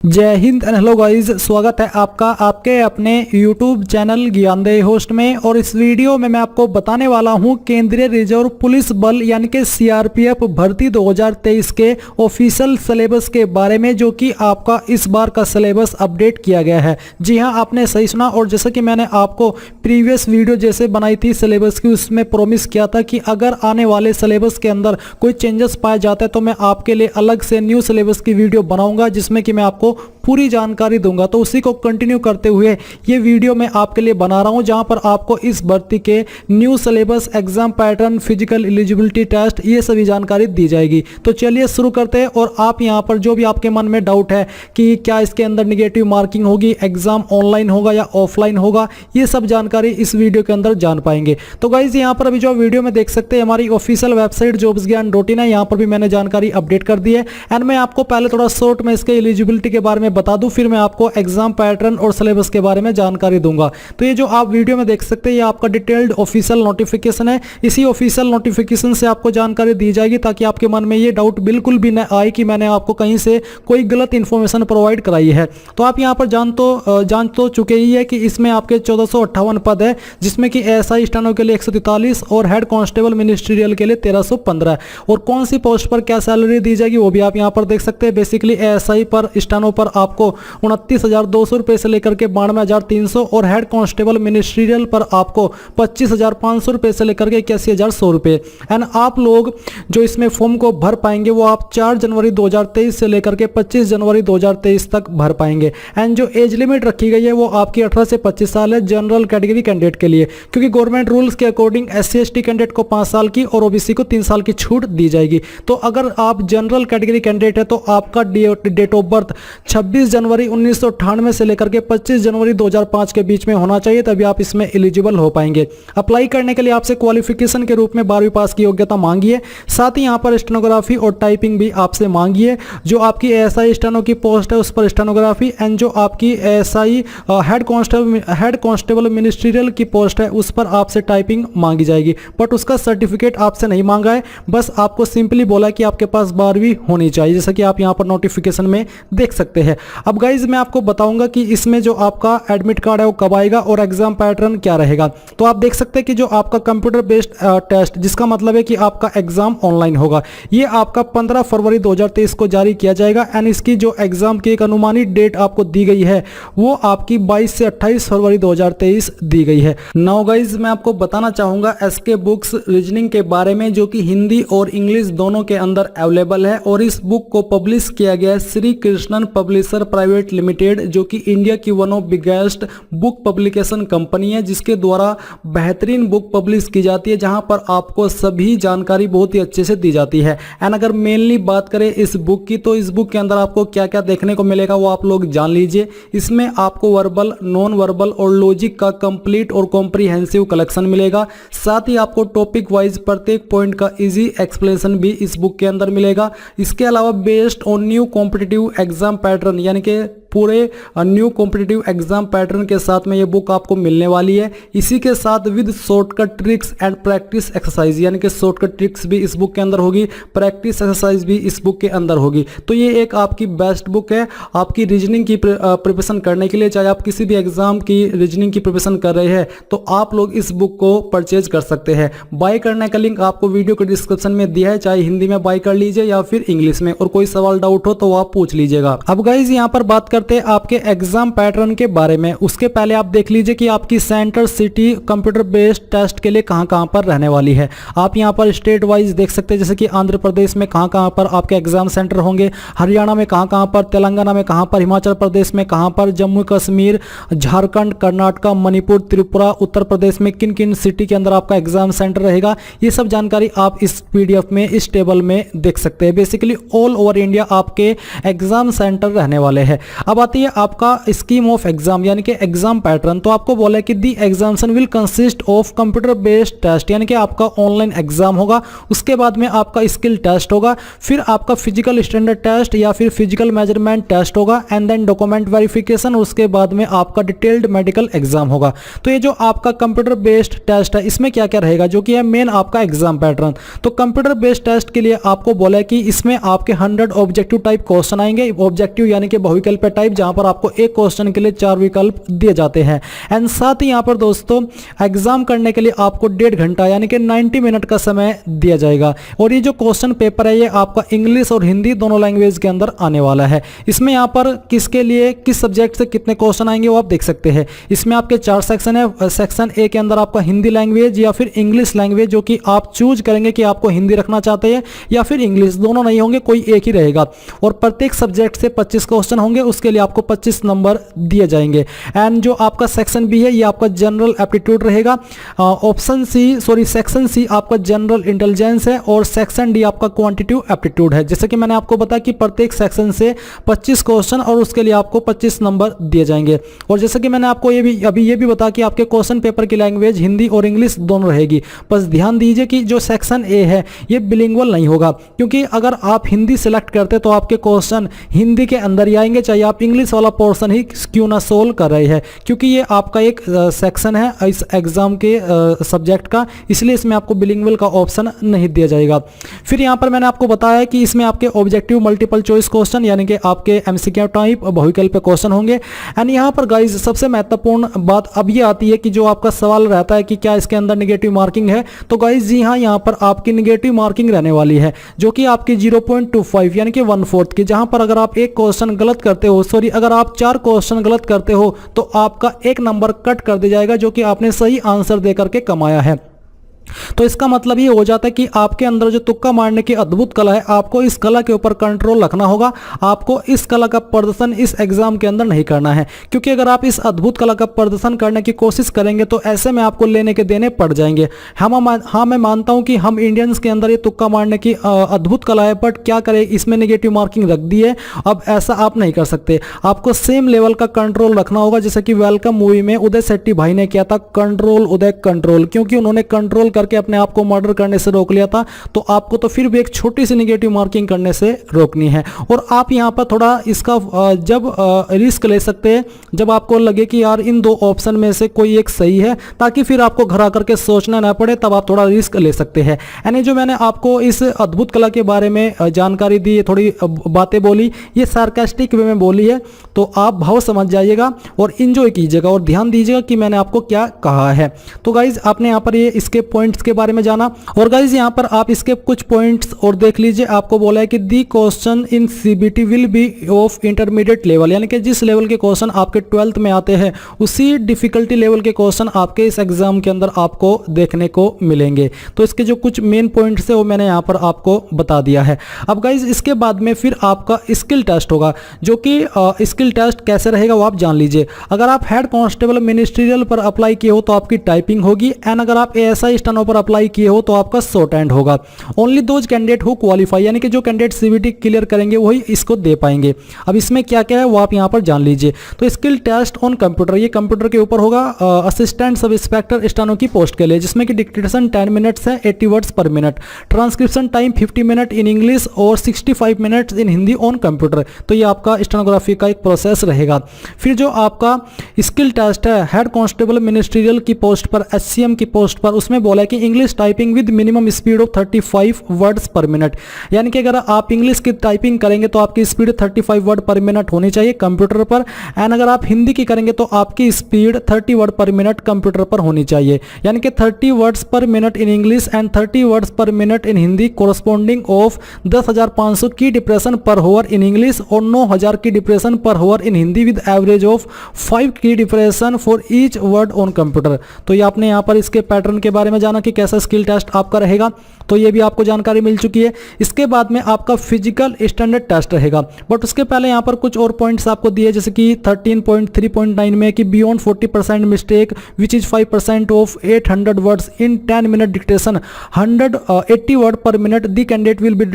जय Hind and hello guys, स्वागत है आपका आपके अपने YouTube चैनल ज्ञानदेही होस्ट में। और इस वीडियो में मैं आपको बताने वाला हूं केंद्रीय रिजर्व पुलिस बल यानी कि CRPF भर्ती 2023 के ऑफिशियल सिलेबस के बारे में, जो कि आपका इस बार का सिलेबस अपडेट किया गया है। जी हां, आपने सही सुना। और जैसा कि मैंने आपको प्रीवियस वीडियो जैसे बनाई थी सिलेबस की, उसमें प्रॉमिस किया था कि अगर आने वाले सिलेबस के अंदर कोई चेंजेस पाए जाते हैं तो मैं आपके लिए अलग से न्यू सिलेबस की वीडियो बनाऊंगा, जिसमें कि मैं आपको पूरी जानकारी दूंगा। तो उसी को कंटिन्यू करते हुए ये वीडियो मैं आपके लिए बना रहा हूं, जहां पर आपको इस भर्ती के new syllabus, exam pattern, physical eligibility test, ये सभी जानकारी दी जाएगी। तो चलिए शुरू करते हैं। और आप यहां पर जो भी आपके मन में डाउट है कि क्या इसके अंदर निगेटिव मार्किंग होगी, एग्जाम ऑनलाइन होगा या ऑफलाइन होगा, ये सब जानकारी इस वीडियो के अंदर जान पाएंगे। तो गाइज यहाँ पर अभी जो वीडियो में देख सकते हैं, हमारी ऑफिशियल वेबसाइट jobsgyan.in है, यहाँ पर भी मैंने जानकारी अपडेट कर दी है। एंड मैं आपको पहले थोड़ा शॉर्ट में इसके एलिजिबिलिटी के बारे में बता दूं, फिर मैं आपको एग्जाम पैटर्न और सिलेबस के बारे में जानकारी दूंगा। तो ये जो आप वीडियो में देख सकते हैं, ये आपका डिटेल्ड ऑफिशियल नोटिफिकेशन है। इसी ऑफिशियल नोटिफिकेशन से आपको जानकारी दी जाएगी, ताकि आपके मन में ये डाउट बिल्कुल भी न आए कि मैंने आपको कहीं से कोई गलत इंफॉर्मेशन प्रोवाइड कराई है। तो आप यहाँ पर जान तो चुके ही है कि इसमें आपके 1458 पद है, जिसमें कि एएसआई स्टेनो के लिए 143 और हेड कांस्टेबल मिनिस्ट्रियल के लिए 1315। और कौन सी पोस्ट पर क्या सैलरी दी जाएगी वो भी आप यहाँ पर देख सकते हैं। बेसिकली एएसआई पर, स्टेनो पर आपको 29,200 रुपए से लेकर के 92,300, और हेड कांस्टेबल मिनिस्ट्रियल पर आपको 25,500 रुपए से लेकर के 81,100 रुपए। एंड आप लोग जो इसमें फॉर्म को भर पाएंगे वो आप 4 जनवरी 2023 से लेकर के 25 जनवरी 2023 तक भर पाएंगे। एंड जो एज लिमिट रखी गई है वो आपकी 18 से 25 साल है जनरल कैटेगरी कैंडिडेट के लिए, क्योंकि गवर्नमेंट रूल्स के अकॉर्डिंग SC/ST कैंडिडेट को 5 साल की और OBC को 3 साल की छूट दी जाएगी। तो अगर आप जनरल कैटेगरी कैंडिडेट है तो आपका डेट ऑफ बर्थ 26 जनवरी 1998 से लेकर के 25 जनवरी 2005 के बीच में होना चाहिए, तभी आप इसमें एलिजिबल हो पाएंगे। अप्लाई करने के लिए आपसे क्वालिफिकेशन के रूप में 12वीं पास की योग्यता मांगी है। साथ ही यहाँ पर स्टेनोग्राफी और टाइपिंग भी आपसे मांगी है। जो आपकी एएसआई स्टेनो की पोस्ट है उस पर स्टेनोग्राफी, एंड जो आपकी एएसआई हेड कांस्टेबल मिनिस्ट्रियल की पोस्ट है उस पर आपसे टाइपिंग मांगी जाएगी। बट उसका सर्टिफिकेट आपसे नहीं मांगा है, बस आपको सिंपली बोला कि आपके पास 12वीं होनी चाहिए, जैसा कि आप यहाँ पर नोटिफिकेशन में देख सकते हैं। अब गाइज मैं आपको बताऊंगा कि इसमें जो आपका एडमिट कार्ड है वो कब आएगा और एग्जाम पैटर्न क्या रहेगा। तो आप देख सकते हैं कि जो आपका कंप्यूटर बेस्ड टेस्ट, जिसका मतलब है कि आपका एग्जाम ऑनलाइन होगा, ये आपका 15 फरवरी 2023 को जारी किया जाएगा। एंड इसकी जो एग्जाम की एक अनुमानित डेट आपको दी गई है वो आपकी 22 से 28 फरवरी 2023 दी गई है। नाउ गाइज मैं आपको बताना चाहूंगा SK बुक्स रीजनिंग के बारे में, जो कि हिंदी और इंग्लिश दोनों के अंदर अवेलेबल है। और इस बुक को पब्लिश किया गया है Shri Krishnan publisher private limited, जो कि इंडिया की one of biggest book publication company है, जिसके द्वारा बेहतरीन बुक पब्लिश की जाती है, जहां पर आपको सभी जानकारी बहुत ही अच्छे से दी जाती है। एंड अगर मेनली बात करें इस बुक की, तो इस बुक के अंदर आपको क्या क्या देखने को मिलेगा वो आप लोग जान लीजिए। इसमें आपको वर्बल, नॉन वर्बल और लॉजिक का कंप्लीट और कॉम्प्रिहेंसिव कलेक्शन मिलेगा। साथ ही आपको टॉपिक वाइज प्रत्येक पॉइंट का इजी एक्सप्लेनेशन भी इस बुक के अंदर मिलेगा। इसके अलावा based on new competitive exam pattern, यानी कि पूरे न्यू कॉम्पिटिटिव एग्जाम पैटर्न के साथ में ये बुक आपको मिलने वाली है। इसी के साथ with shortcut tricks and practice exercise, यानी कि शॉर्टकट ट्रिक्स भी इस बुक के अंदर होगी, प्रैक्टिस एक्सरसाइज भी इस बुक के अंदर होगी। तो ये एक आपकी बेस्ट बुक है आपकी रीजनिंग की प्रिपरेशन करने के लिए। चाहे आप किसी भी एग्जाम की रीजनिंग की प्रिपरेशन कर रहे हैं तो आप लोग इस बुक को परचेज कर सकते हैं। बाय करने का लिंक आपको वीडियो के डिस्क्रिप्शन में दिया है, चाहे हिंदी में बाय कर लीजिए या फिर इंग्लिश में। और कोई सवाल डाउट हो तो आप पूछ लीजिएगा। अब गाइज यहाँ पर बात करते हैं आपके एग्जाम पैटर्न के बारे में। उसके पहले आप देख लीजिए कि आपकी centre city computer based test के लिए कहां पर रहने वाली है। आप यहां पर स्टेट वाइज देख सकते हैं, जैसे कि आंध्र प्रदेश में कहां पर आपके एग्जाम सेंटर होंगे, हरियाणा में कहां पर, तेलंगाना में कहां पर, हिमाचल प्रदेश में कहां पर, जम्मू कश्मीर, झारखंड, कर्नाटका, मणिपुर, त्रिपुरा, उत्तर प्रदेश में किन किन सिटी के अंदर आपका एग्जाम सेंटर रहेगा, ये सब जानकारी आप इस PDF में, इस टेबल में देख सकते हैं। बेसिकली ऑल ओवर इंडिया आपके एग्जाम सेंटर रहने वाले हैं। अब आती है आपका स्कीम ऑफ एग्जाम यानी कि एग्जाम पैटर्न। तो आपको बोला है कि the examination will consist of computer based test, यानी कि आपका ऑनलाइन एग्जाम होगा, उसके बाद में आपका स्किल टेस्ट होगा, फिर आपका फिजिकल स्टैंडर्ड टेस्ट या फिर फिजिकल मेजरमेंट टेस्ट होगा, एंड देन डॉक्यूमेंट वेरिफिकेशन, उसके बाद में आपका डिटेल्ड मेडिकल एग्जाम होगा। तो ये जो आपका कंप्यूटर बेस्ड टेस्ट है इसमें क्या क्या रहेगा, जो कि है मेन आपका एग्जाम पैटर्न। तो कंप्यूटर बेस्ड टेस्ट के लिए आपको बोला है कि इसमें आपके 100 ऑब्जेक्टिव टाइप क्वेश्चन आएंगे। ऑब्जेक्टिव यानी कि बहुविकल्प टाइप, जहां पर आपको एक क्वेश्चन के लिए 4 विकल्प दिए जाते हैं। एंड साथ ही यहां पर दोस्तों एग्जाम करने के लिए आपको 1.5 घंटा यानी कि 90 मिनट का समय दिया जाएगा। और ये जो क्वेश्चन पेपर है ये आपका इंग्लिश और हिंदी दोनों लैंग्वेज के अंदर आने वाला है। इसमें यहाँ पर किसके लिए किस सब्जेक्ट से कितने क्वेश्चन आएंगे वो आप देख सकते हैं। इसमें आपके 4 सेक्शन है। सेक्शन ए के अंदर आपका हिंदी लैंग्वेज या फिर इंग्लिश लैंग्वेज, जो कि आप चूज करेंगे कि आपको हिंदी रखना चाहते हैं या फिर इंग्लिश, दोनों नहीं होंगे, कोई एक ही रहेगा। और प्रत्येक सब्जेक्ट से 25 क्वेश्चन होंगे, उसके लिए आपको 25 नंबर दिए जाएंगे। एंड जो आपका सेक्शन बी है ये आपका जनरल एप्टीट्यूड रहेगा। सेक्शन सी आपका जनरल इंटेलिजेंस है और सेक्शन डी आपका क्वांटिटेटिव एप्टीट्यूड है। जैसे कि मैंने आपको बताया कि प्रत्येक सेक्शन से 25 क्वेश्चन और उसके लिए आपको 25 नंबर दिए जाएंगे। और जैसे कि मैंने आपको ये भी बताया कि आपके क्वेश्चन पेपर की लैंग्वेज हिंदी और इंग्लिश दोनों रहेगी। बस ध्यान दीजिए कि जो सेक्शन ए है ये बिलिंगुअल नहीं होगा, क्योंकि अगर आप हिंदी सिलेक्ट करते तो आपके क्वेश्चन हिंदी के अंदर ही आएंगे, चाहे आप इंग्लिश वाला पोर्शन ही क्यों ना सोल्व कर रहे हैं, क्योंकि ये आपका एक सेक्शन है इस एग्जाम के सब्जेक्ट का, इसलिए इसमें आपको बिलिंगुअल का ऑप्शन नहीं दिया जाएगा। फिर यहाँ पर मैंने आपको बताया कि इसमें आपके ऑब्जेक्टिव मल्टीपल चॉइस क्वेश्चन यानी कि आपके एमसीक्यू टाइप बहुविकल्प क्वेश्चन होंगे। एंड यहाँ पर गाइज सबसे महत्वपूर्ण बात अब ये आती है कि जो आपका सवाल रहता है कि क्या इसके अंदर नेगेटिव मार्किंग है, तो गाइज जी हाँ, यहाँ पर आपकी नेगेटिव मार्किंग रहने वाली है, जो कि आपकी 0.25 यानी कि 1/4 की, जहां पर अगर आप एक क्वेश्चन गलत करते हो, अगर आप 4 क्वेश्चन गलत करते हो तो आपका 1 नंबर कट कर दिया जाएगा, जो कि आपने सही आंसर दे करके कमाया है। तो इसका मतलब ये हो जाता है कि आपके अंदर जो तुक्का मारने की अद्भुत कला है, आपको इस कला के ऊपर कंट्रोल रखना होगा। आपको इस कला का प्रदर्शन इस एग्जाम के अंदर नहीं करना है, क्योंकि अगर आप इस अद्भुत कला का प्रदर्शन करने की कोशिश करेंगे तो ऐसे में आपको लेने के देने पड़ जाएंगे। हाँ, मैं मानता हूं कि हम इंडियंस के अंदर ये तुक्का मारने की अद्भुत कला है, बट क्या करें, इसमें नेगेटिव मार्किंग रख दी है। अब ऐसा आप नहीं कर सकते, आपको सेम लेवल का कंट्रोल रखना होगा, जैसे कि वेलकम मूवी में उदय शेट्टी भाई ने किया था, कंट्रोल उदय कंट्रोल, क्योंकि उन्होंने कंट्रोल करके अपने आप को मर्डर करने से रोक लिया था। तो आपको तो फिर भी एक छोटी सी नेगेटिव मार्किंग करने से रोकनी है। और आप यहां पर थोड़ा इसका जब रिस्क ले सकते हैं जब आपको लगे कि यार इन 2 ऑप्शन में से कोई एक सही है, ताकि फिर आपको घर आकर के सोचना ना पड़े, तब आप थोड़ा रिस्क ले सकते हैं। यानी जो मैंने आपको इस अद्भुत कला के बारे में जानकारी दी, थोड़ी बातें बोली, ये सार्कास्टिक वे में बोली है, तो आप भाव समझ जाइएगा और इंजॉय कीजिएगा और ध्यान दीजिएगा कि मैंने आपको क्या कहा है। तो गाइज आपने यहाँ पर ये इसके पॉइंट्स के बारे में जाना। और गाइज यहाँ पर आप इसके कुछ पॉइंट्स और देख लीजिए। आपको बोला है कि the question in CBT will be of intermediate level, यानी कि जिस लेवल के क्वेश्चन आपके 12th में आते हैं उसी डिफिकल्टी लेवल के क्वेश्चन आपके इस एग्जाम के अंदर आपको देखने को मिलेंगे। तो इसके जो कुछ मेन पॉइंट्स है वो मैंने यहाँ पर आपको बता दिया है। अब गाइज इसके बाद में फिर आपका स्किल टेस्ट होगा, जो कि स्किल टेस्ट कैसे रहेगा वो आप जान लीजिए। अगर आप हेड कांस्टेबल मिनिस्ट्रियल पर अप्लाई किए हो तो आपकी टाइपिंग होगी, एंड अगर आप एएसआई स्टेनो पर अप्लाई किए हो तो आपका शॉर्ट हैंड होगा। Only those candidate who qualify, यानी कि जो कैंडिडेट सीबीटी क्लियर करेंगे वही इसको दे पाएंगे। अब इसमें क्या क्या है वो आप यहाँ पर जान लीजिए। तो स्किल टेस्ट ऑन कंप्यूटर, ये कंप्यूटर के ऊपर होगा असिस्टेंट सब इंस्पेक्टर स्टेनो की पोस्ट के लिए, जिसमें कि डिक्टेशन 10 मिनट्स है, 80 वर्ड्स पर minute, transcription time 50 minute in English और 65 minutes in Hindi on computer. तो ये आपका स्टेनोग्राफी का एक प्रोसेस रहेगा। फिर जो आपका स्किल टेस्ट है हेड कांस्टेबल मिनिस्ट्रियल की पोस्ट पर, एचसीएम की पोस्ट पर, उसमें बोला है कि English typing with minimum speed of 35 words पर मिनट, यानी कि अगर आप इंग्लिश की टाइपिंग करेंगे तो आपकी स्पीड 35 वर्ड पर मिनट होनी चाहिए कंप्यूटर पर, एंड अगर आप हिंदी की करेंगे तो आपकी स्पीड 30 वर्ड पर मिनट कंप्यूटर पर होनी चाहिए, यानी कि 30 वर्ड्स पर minute in English and 30 words पर minute in Hindi, corresponding of 10,500 की डिप्रेशन पर होवर इन इंग्लिश और 9,000 की डिप्रेशन पर hover in Hindi with average of 5 की depression for each word on computer. तो ये आपने यहाँ पर इसके पैटर्न के बारे में जाना। जाना कि कैसा स्किल टेस्ट आपका रहेगा, तो ये भी आपको जानकारी मिल चुकी है। इसके बाद में आपका फिजिकल स्टैंडर्ड टेस्ट रहेगा, बट उसके पहले यहाँ पर कुछ और पॉइंट्स आपको दिए, जैसे कि 13.3.9 में कि beyond 40% mistake which is 5% of 800 words in 10 minute dictation 180 word पर minute the candidate will be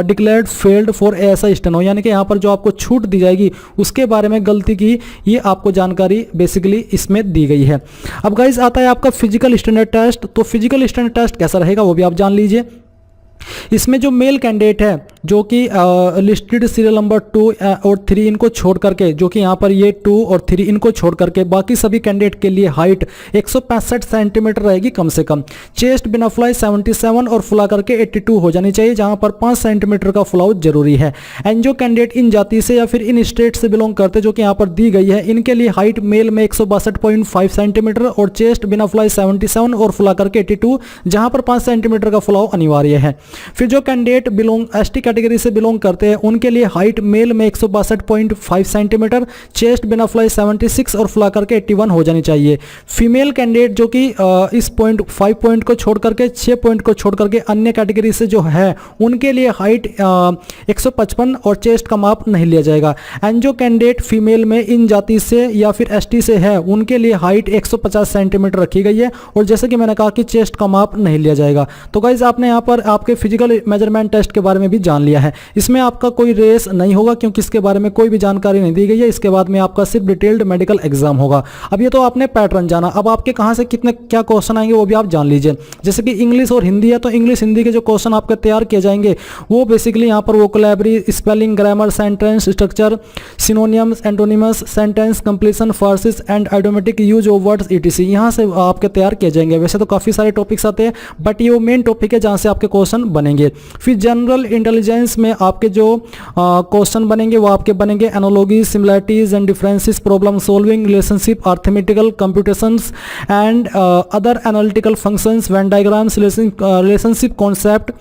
declared failed for ASI steno. यानी कि यहाँ पर जो आपको छूट दी जाएगी उसके बारे में गलती की, ये आपको जानकारी बेसिकली इसमें दी गई है। अब गाइस आता है आपका फिजिकल स्टैंडर्ड टेस्ट। तो फिजिकल स्टैंडर्ड टेस्ट कैसा रहेगा वो भी आप जान लीजिए। इसमें जो मेल कैंडिडेट है जो कि लिस्टेड सीरियल नंबर 2 और 3 इनको छोड़ करके, जो कि यहाँ पर ये 2 और 3 इनको छोड़ करके बाकी सभी कैंडिडेट के लिए हाइट 165 सेंटीमीटर रहेगी कम से कम। चेस्ट बिना फुलाई 77 और फुला करके 82 हो जानी चाहिए, जहाँ पर 5 सेंटीमीटर का फुलाव जरूरी है। एंड जो कैंडिडेट इन जाति से या फिर इन स्टेट से बिलोंग करते जो कि यहाँ पर दी गई है, इनके लिए हाइट मेल में 162.5 सेंटीमीटर और चेस्ट बिना फुलाई 77 और फुला करके 82, जहाँ पर 5 सेंटीमीटर का फुलाव अनिवार्य है। फिर जो कैंडिडेट ST कैटेगरी से बिलोंग करते हैं उनके लिए हाइट मेल में 162.5 सेंटीमीटर, चेस्ट बिना फुलाई 76 और फुला करके 81 हो जानी चाहिए। फीमेल कैंडिडेट जो कि इस 5 पॉइंट को छोड़ करके 6 पॉइंट को छोड़ करके अन्य कैटेगरी से जो है उनके लिए हाइट 155 और चेस्ट का माप नहीं लिया जाएगा। एंड जो कैंडिडेट फीमेल में इन जाति से या फिर ST से है उनके लिए हाइट 150 सेंटीमीटर रखी गई है, और जैसे कि मैंने कहा कि चेस्ट का माप नहीं लिया जाएगा। तो गाइज आपने यहाँ पर आपके फिजिकल मेजरमेंट टेस्ट के बारे में भी जान लिया है। इसमें आपका कोई रेस नहीं होगा क्योंकि इसके बारे में कोई भी जानकारी नहीं दी गई है। इसके बाद में आपका सिर्फ डिटेल्ड मेडिकल एग्जाम होगा। अब ये तो आपने पैटर्न जाना, अब आपके कहां से कितने क्या क्वेश्चन आएंगे वो भी आप जान लीजिए। जैसे कि इंग्लिश और हिंदी है तो इंग्लिश हिंदी के जो क्वेश्चन आपके तैयार किए जाएंगे वो बेसिकली यहाँ पर vocabulary, spelling, grammar, sentence structure, synonyms, antonyms, sentence completion, phrases and idiomatic use of words ETC यहाँ से आपके तैयार किए जाएंगे। वैसे तो काफी सारे टॉपिक्स आते हैं बट ये वो मेन टॉपिक है जहाँ से आपके क्वेश्चन बनेंगे। फिर जनरल इंटेलिजेंस में आपके जो क्वेश्चन बनेंगे वो आपके बनेंगे analogies, similarities and differences, problem solving, relationship, arithmetical computations and other analytical functions, Venn diagrams, relationship concept.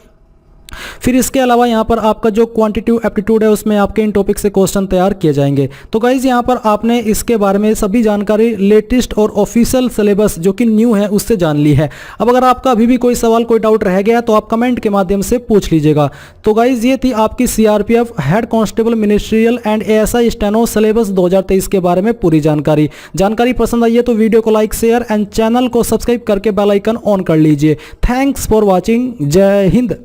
फिर इसके अलावा यहाँ पर आपका जो क्वांटिटेटिव एप्टीट्यूड है उसमें आपके इन टॉपिक से क्वेश्चन तैयार किए जाएंगे। तो गाइज यहाँ पर आपने इसके बारे में सभी जानकारी लेटेस्ट और ऑफिशियल सिलेबस जो कि न्यू है उससे जान ली है। अब अगर आपका अभी भी कोई सवाल, कोई डाउट रह गया तो आप कमेंट के माध्यम से पूछ लीजिएगा। तो गाइज ये थी आपकी CRPF head constable ministerial and ASI steno syllabus 2023 के बारे में पूरी जानकारी पसंद आई है तो वीडियो को लाइक, शेयर एंड चैनल को सब्सक्राइब करके बेल आइकन ऑन कर लीजिए। Thanks for watching. जय हिंद।